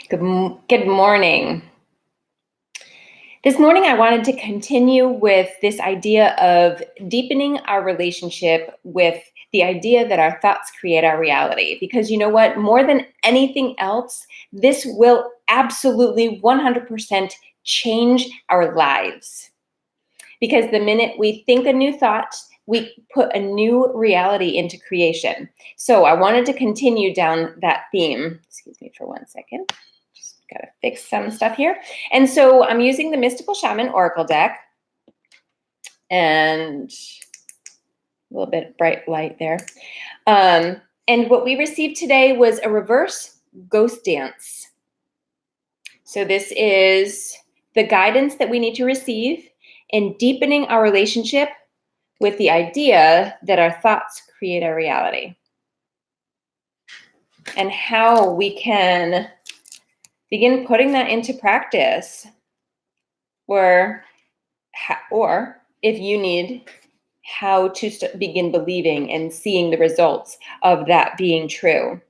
Good morning. This morning, I wanted to continue with this idea of deepening our relationship with the idea that our thoughts create our reality. Because you know what? More than anything else, this will absolutely 100% change our lives. Because the minute we think a new thought, we put a new reality into creation. So I wanted to continue down that theme. Excuse me for 1 second. Gotta fix some stuff here. And so I'm using the Mystical Shaman Oracle deck. And a little bit bright light there. And what we received today was a reverse ghost dance. So this is the guidance that we need to receive in deepening our relationship with the idea that our thoughts create our reality. And how we can begin putting that into practice, or if you need, how to begin believing and seeing the results of that being true.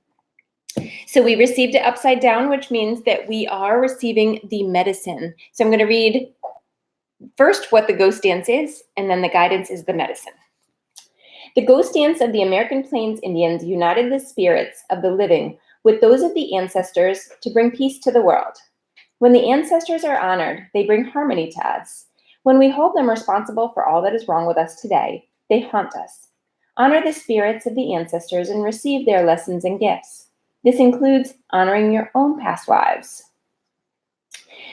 So we received it upside down, which means that we are receiving the medicine. So I'm going to read first what the ghost dance is, and then the guidance is the medicine. The ghost dance of the American Plains Indians united the spirits of the living with those of the ancestors to bring peace to the world. When the ancestors are honored, they bring harmony to us. When we hold them responsible for all that is wrong with us today, they haunt us. Honor the spirits of the ancestors and receive their lessons and gifts. This includes honoring your own past lives.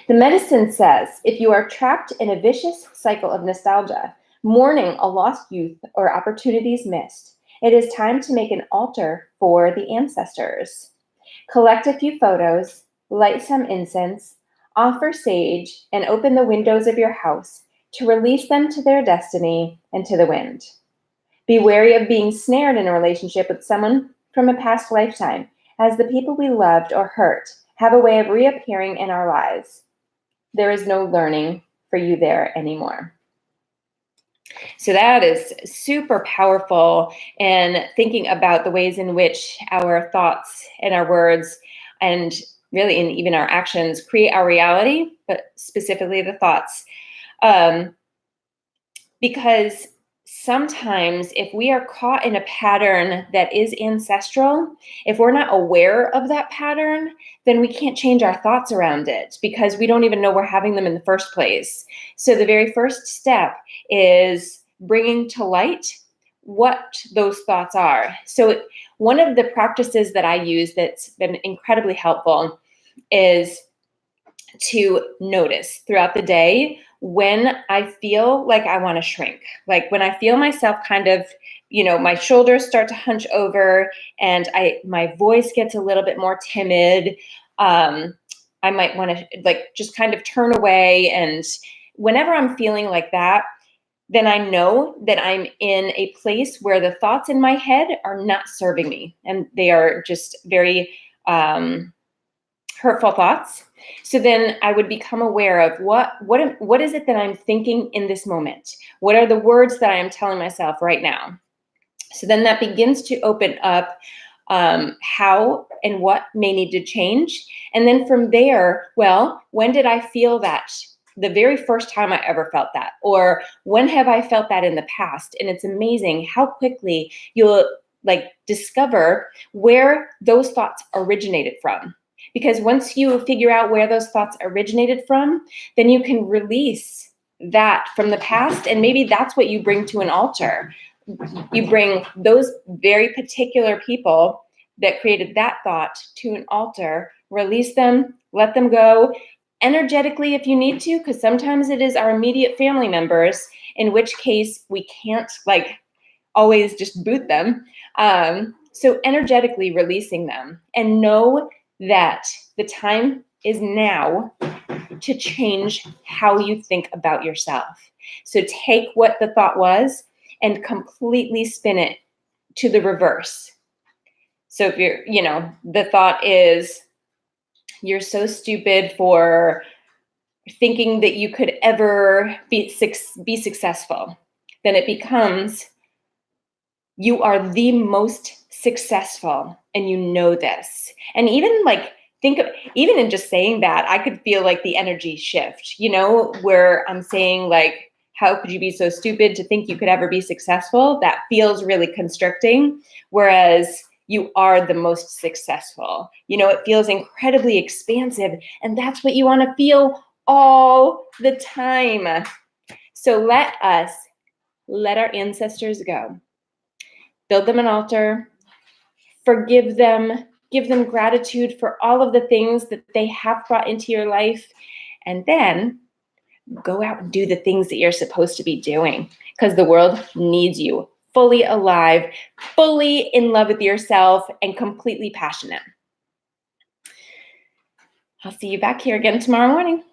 The medicine says, if you are trapped in a vicious cycle of nostalgia, mourning a lost youth or opportunities missed, it is time to make an altar for the ancestors. Collect a few photos, light some incense, offer sage, and open the windows of your house to release them to their destiny and to the wind. Be wary of being snared in a relationship with someone from a past lifetime, as the people we loved or hurt have a way of reappearing in our lives. There is no learning for you there anymore. So that is super powerful, and thinking about the ways in which our thoughts and our words, and really in even our actions, create our reality, but specifically the thoughts. Because sometimes if we are caught in a pattern that is ancestral, if we're not aware of that pattern, then we can't change our thoughts around it because we don't even know we're having them in the first place. So the very first step is bringing to light what those thoughts are. So one of the practices that I use that's been incredibly helpful is to notice throughout the day when I feel like I want to shrink, like when I feel myself kind of, my shoulders start to hunch over and my voice gets a little bit more timid. I might want to just kind of turn away. And whenever I'm feeling like that, then I know that I'm in a place where the thoughts in my head are not serving me, and they are just very hurtful thoughts. So then I would become aware of what is it that I'm thinking in this moment? What are the words that I am telling myself right now? So then that begins to open up how and what may need to change. And then from there, well, when did I feel that? The very first time I ever felt that, or when have I felt that in the past? And it's amazing how quickly you'll discover where those thoughts originated from. Because once you figure out where those thoughts originated from, then you can release that from the past. And maybe that's what you bring to an altar. You bring those very particular people that created that thought to an altar, release them, let them go energetically if you need to, because sometimes it is our immediate family members, in which case we can't always just boot them. So energetically releasing them, and know that the time is now to change how you think about yourself. So take what the thought was and completely spin it to the reverse. So if the thought is, you're so stupid for thinking that you could ever be successful, then it becomes, you are the most successful and you know this. And even think of, even in just saying that, I could feel like the energy shift, where I'm saying like, how could you be so stupid to think you could ever be successful? That feels really constricting. Whereas you are the most successful. It feels incredibly expansive. And that's what you want to feel all the time. So let our ancestors go. Build them an altar. Forgive them. Give them gratitude for all of the things that they have brought into your life. And then go out and do the things that you're supposed to be doing, because the world needs you fully alive, fully in love with yourself, and completely passionate. I'll see you back here again tomorrow morning.